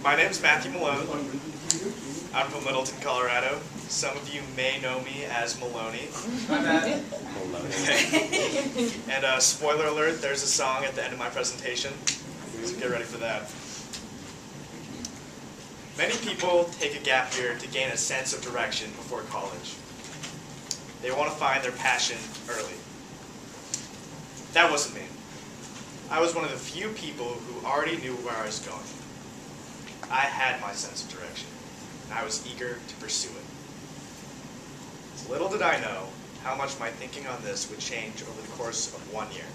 My name's Matthew Malone. I'm from Littleton, Colorado. Some of you may know me as Malone. Hi, Matt. And spoiler alert, there's a song at the end of my presentation, so get ready for that. Many people take a gap year to gain a sense of direction before college. They want to find their passion early. That wasn't me. I was one of the few people who already knew where I was going. I had my sense of direction, and I was eager to pursue it. Little did I know how much my thinking on this would change over the course of 1 year.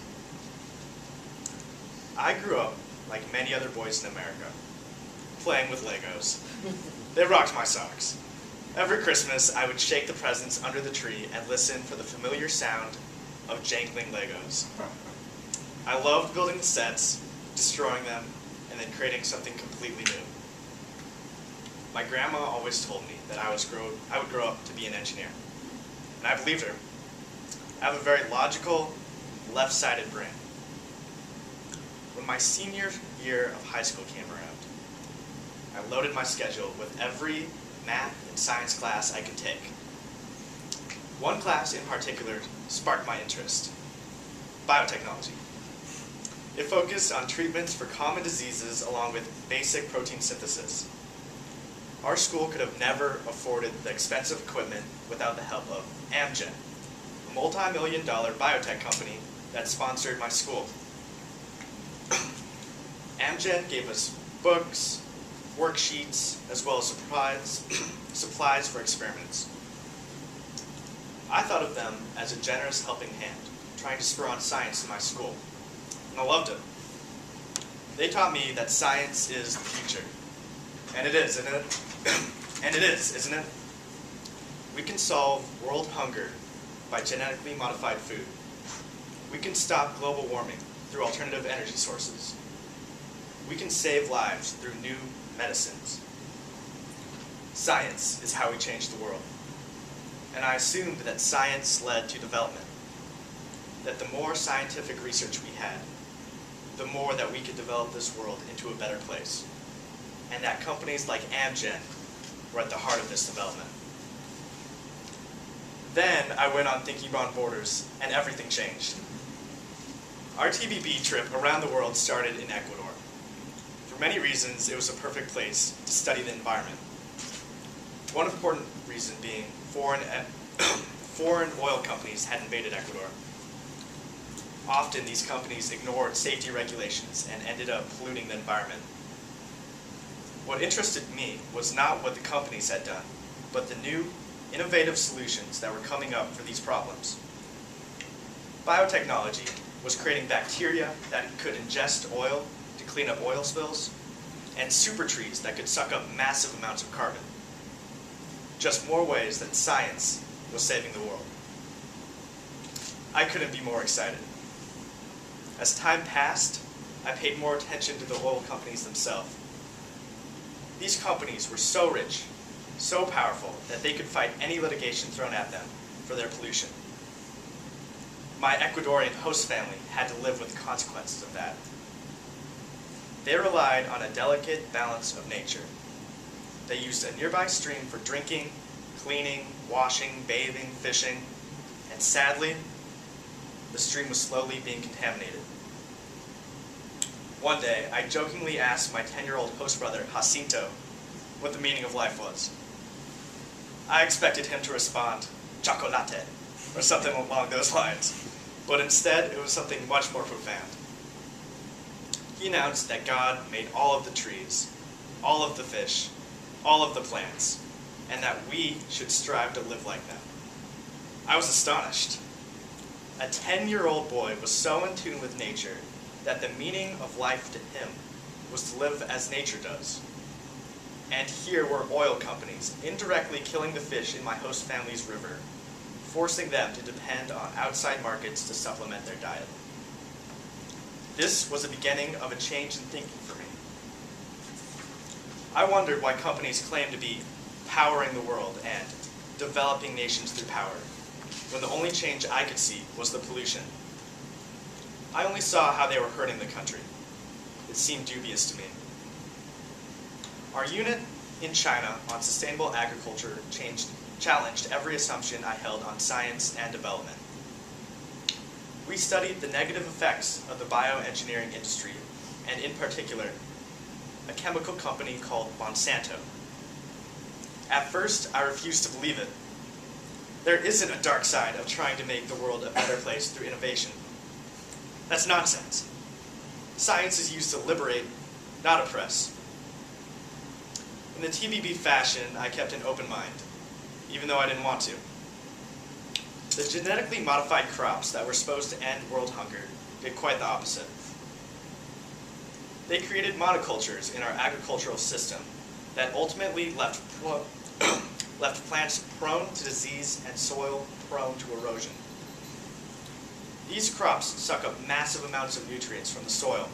I grew up, like many other boys in America, playing with Legos. They rocked my socks. Every Christmas, I would shake the presents under the tree and listen for the familiar sound of jangling Legos. I loved building the sets, destroying them, and then creating something completely new. My grandma always told me that I would grow up to be an engineer. And I believed her. I have a very logical, left-sided brain. When my senior year of high school came around, I loaded my schedule with every math and science class I could take. One class in particular sparked my interest: biotechnology. It focused on treatments for common diseases along with basic protein synthesis. Our school could have never afforded the expensive equipment without the help of Amgen, a multi-million-dollar biotech company that sponsored my school. Amgen gave us books, worksheets, as well as supplies for experiments. I thought of them as a generous helping hand, trying to spur on science in my school, and I loved it. They taught me that science is the future. And it is, isn't it? And it is, isn't it? We can solve world hunger by genetically modified food. We can stop global warming through alternative energy sources. We can save lives through new medicines. Science is how we change the world. And I assumed that science led to development. That the more scientific research we had, the more that we could develop this world into a better place. And that companies like Amgen were at the heart of this development. Then I went on Thinking Beyond Borders, and everything changed. Our TBB trip around the world started in Ecuador. For many reasons, it was a perfect place to study the environment. One important reason being foreign oil companies had invaded Ecuador. Often these companies ignored safety regulations and ended up polluting the environment. What interested me was not what the companies had done, but the new, innovative solutions that were coming up for these problems. Biotechnology was creating bacteria that could ingest oil to clean up oil spills, and super trees that could suck up massive amounts of carbon. Just more ways that science was saving the world. I couldn't be more excited. As time passed, I paid more attention to the oil companies themselves. These companies were so rich, so powerful, that they could fight any litigation thrown at them for their pollution. My Ecuadorian host family had to live with the consequences of that. They relied on a delicate balance of nature. They used a nearby stream for drinking, cleaning, washing, bathing, fishing, and sadly, the stream was slowly being contaminated. One day, I jokingly asked my 10-year-old host brother, Jacinto, what the meaning of life was. I expected him to respond, chocolate, or something along those lines, but instead it was something much more profound. He announced that God made all of the trees, all of the fish, all of the plants, and that we should strive to live like them. I was astonished. A 10-year-old boy was so in tune with nature that the meaning of life to him was to live as nature does. And here were oil companies indirectly killing the fish in my host family's river, forcing them to depend on outside markets to supplement their diet. This was the beginning of a change in thinking for me. I wondered why companies claimed to be powering the world and developing nations through power, when the only change I could see was the pollution. I only saw how they were hurting the country. It seemed dubious to me. Our unit in China on sustainable agriculture challenged every assumption I held on science and development. We studied the negative effects of the bioengineering industry, and in particular, a chemical company called Monsanto. At first, I refused to believe it. There isn't a dark side of trying to make the world a better place through innovation. That's nonsense. Science is used to liberate, not oppress. In the TBB fashion, I kept an open mind, even though I didn't want to. The genetically modified crops that were supposed to end world hunger did quite the opposite. They created monocultures in our agricultural system that ultimately left plants prone to disease and soil prone to erosion. These crops suck up massive amounts of nutrients from the soil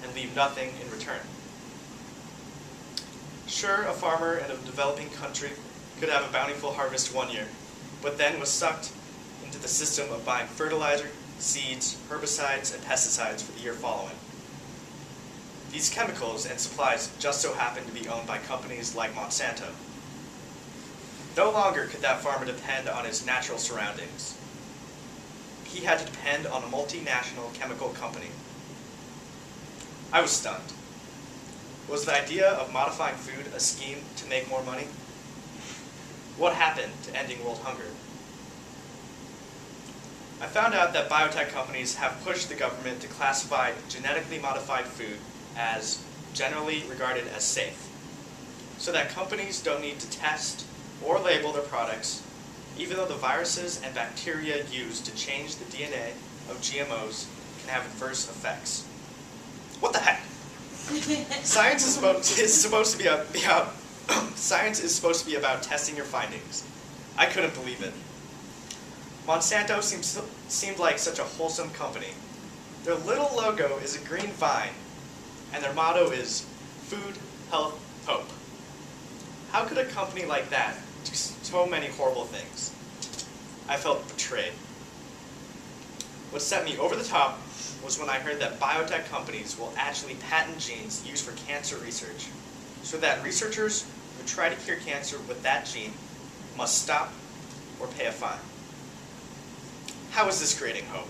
and leave nothing in return. Sure, a farmer in a developing country could have a bountiful harvest one year, but then was sucked into the system of buying fertilizer, seeds, herbicides, and pesticides for the year following. These chemicals and supplies just so happen to be owned by companies like Monsanto. No longer could that farmer depend on his natural surroundings. He had to depend on a multinational chemical company. I was stunned. Was the idea of modifying food a scheme to make more money? What happened to ending world hunger? I found out that biotech companies have pushed the government to classify genetically modified food as generally regarded as safe, so that companies don't need to test or label their products, even though the viruses and bacteria used to change the DNA of GMOs can have adverse effects. What the heck? Science is supposed to be about testing your findings. I couldn't believe it. Monsanto seemed like such a wholesome company. Their little logo is a green vine, and their motto is food, health, hope. How could a company like that do so many horrible things? I felt betrayed. What set me over the top was when I heard that biotech companies will actually patent genes used for cancer research, so that researchers who try to cure cancer with that gene must stop or pay a fine. How is this creating hope?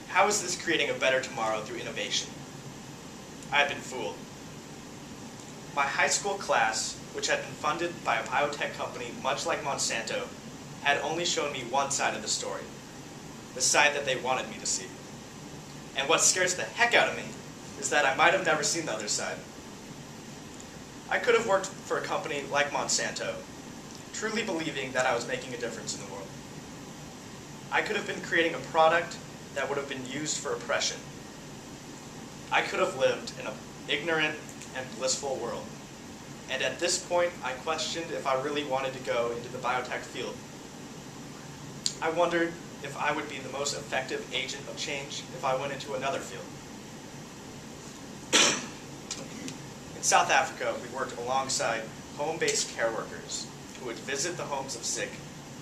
How is this creating a better tomorrow through innovation? I had been fooled. My high school class, which had been funded by a biotech company much like Monsanto, had only shown me one side of the story, the side that they wanted me to see. And what scares the heck out of me is that I might have never seen the other side. I could have worked for a company like Monsanto, truly believing that I was making a difference in the world. I could have been creating a product that would have been used for oppression. I could have lived in an ignorant and blissful world. And at this point, I questioned if I really wanted to go into the biotech field. I wondered if I would be the most effective agent of change if I went into another field. In South Africa, we worked alongside home-based care workers who would visit the homes of sick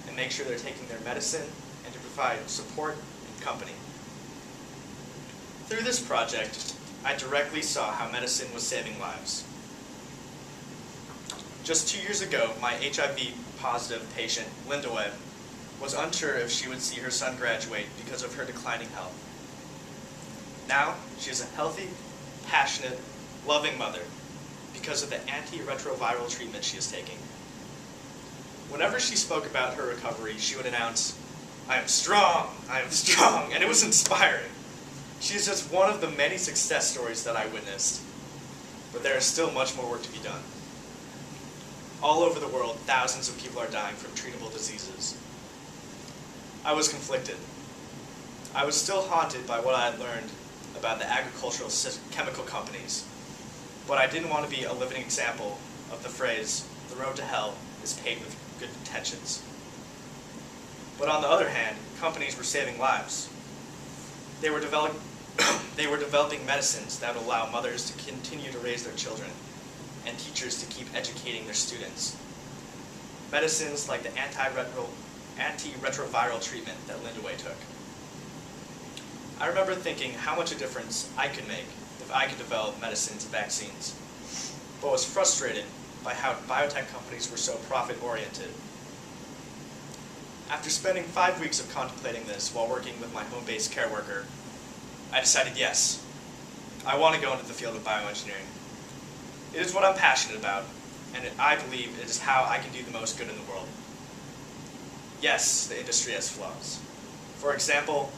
and make sure they're taking their medicine and to provide support and company. Through this project, I directly saw how medicine was saving lives. Just 2 years ago, my HIV-positive patient, Linda Webb, was unsure if she would see her son graduate because of her declining health. Now, she is a healthy, passionate, loving mother because of the antiretroviral treatment she is taking. Whenever she spoke about her recovery, she would announce, I am strong, and it was inspiring. She is just one of the many success stories that I witnessed, but there is still much more work to be done. All over the world, thousands of people are dying from treatable diseases. I was conflicted. I was still haunted by what I had learned about the agricultural chemical companies, but I didn't want to be a living example of the phrase, the road to hell is paved with good intentions. But on the other hand, companies were saving lives. They were developing medicines that would allow mothers to continue to raise their children and teachers to keep educating their students. Medicines like the antiretroviral treatment that Linda Way took. I remember thinking how much a difference I could make if I could develop medicines and vaccines. but was frustrated by how biotech companies were so profit-oriented. After spending 5 weeks of contemplating this while working with my home-based care worker, I decided yes, I want to go into the field of bioengineering. It is what I'm passionate about, and I believe it is how I can do the most good in the world. Yes, the industry has flaws. For example,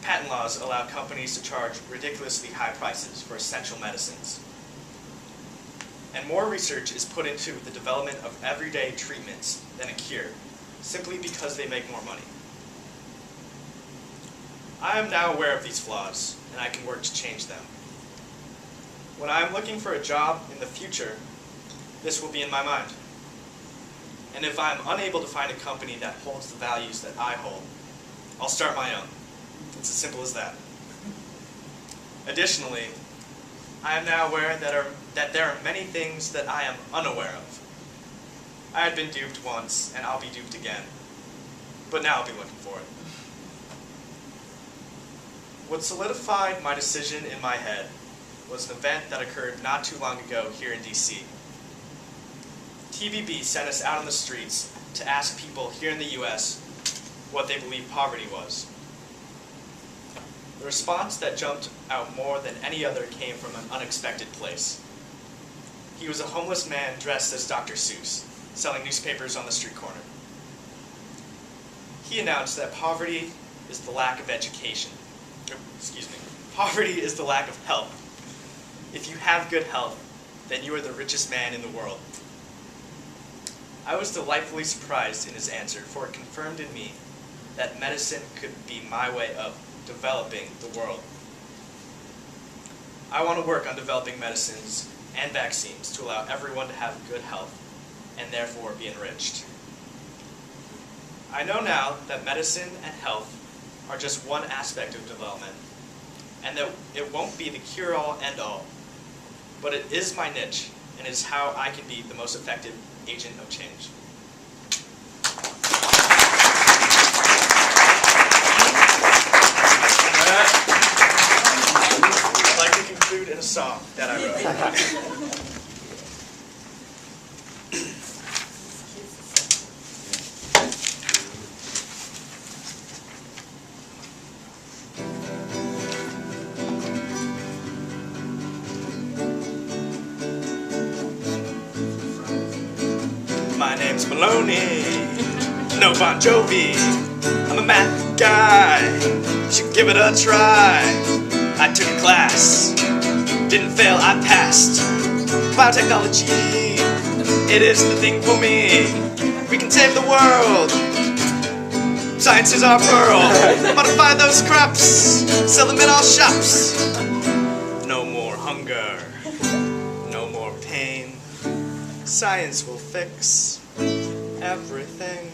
patent laws allow companies to charge ridiculously high prices for essential medicines. And more research is put into the development of everyday treatments than a cure, simply because they make more money. I am now aware of these flaws, and I can work to change them. When I am looking for a job in the future, this will be in my mind. And if I am unable to find a company that holds the values that I hold, I'll start my own. It's as simple as that. Additionally, I am now aware that there are many things that I am unaware of. I had been duped once, and I'll be duped again. But now I'll be looking for it. What solidified my decision in my head was an event that occurred not too long ago here in DC. TVB sent us out on the streets to ask people here in the US what they believed poverty was. The response that jumped out more than any other came from an unexpected place. He was a homeless man dressed as Dr. Seuss, selling newspapers on the street corner. He announced that poverty is the lack of education. Poverty is the lack of health. If you have good health, then you are the richest man in the world. I was delightfully surprised in his answer, for it confirmed in me that medicine could be my way of developing the world. I want to work on developing medicines and vaccines to allow everyone to have good health and therefore be enriched. I know now that medicine and health are just one aspect of development, and that it won't be the cure-all, end-all, but it is my niche, and is how I can be the most effective agent of change. I'd like to conclude in a song that I wrote. My name's Malone, no Bon Jovi. I'm a math guy, should give it a try. I took a class, didn't fail, I passed. Biotechnology, it is the thing for me. We can save the world, science is our pearl. Modify those crops, sell them in all shops. No more hunger, no more pain. Science will fix everything.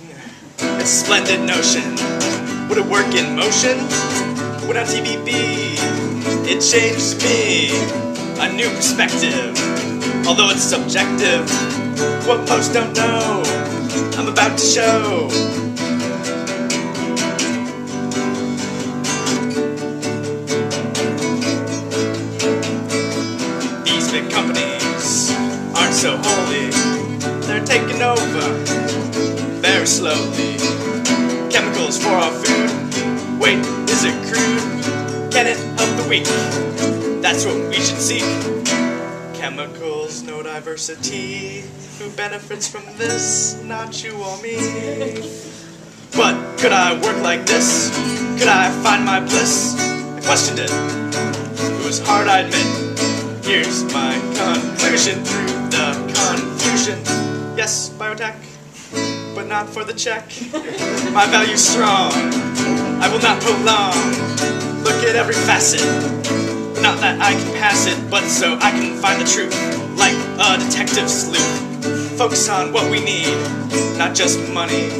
It's a splendid notion. Would it work in motion? When on TVB, it changed me. A new perspective, although it's subjective. What most don't know, I'm about to show. These big companies aren't so holy. They're taking over very slowly. Chemicals for our food. Wait, is it crude? Can it help the weak? That's what we should seek. Chemicals, no diversity. Who benefits from this? Not you or me. But could I work like this? Could I find my bliss? I questioned it. It was hard, I admit. Here's my conclusion through the confusion. Yes, biotech, but not for the check. My value's strong, I will not prolong. Look at every facet, not that I can pass it, but so I can find the truth, like a detective sleuth. Focus on what we need, not just money.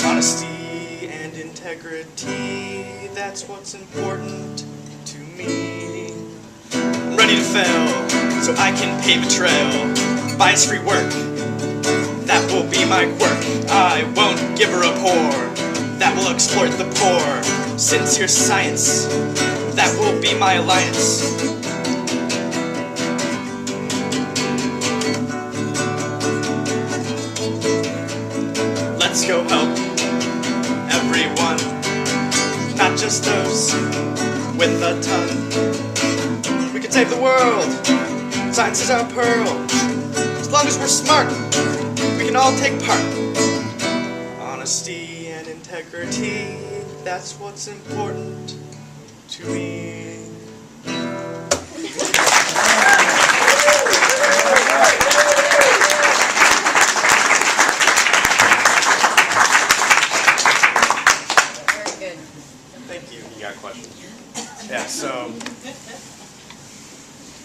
Honesty and integrity, that's what's important to me. I'm ready to fail, so I can pave a trail. Bias-free work, that will be my quirk. I won't give her a pour, that will exploit the poor. Sincere science, that will be my alliance. Let's go help everyone, not just those with a ton. We can save the world. Science is our pearl. As long as we're smart, we can all take part. Honesty and integrity, that's what's important to me. Thank you. You got questions? Yeah, so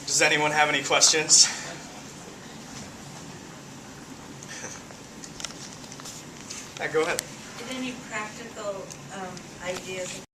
does anyone have any questions? Go ahead. Did any practical ideas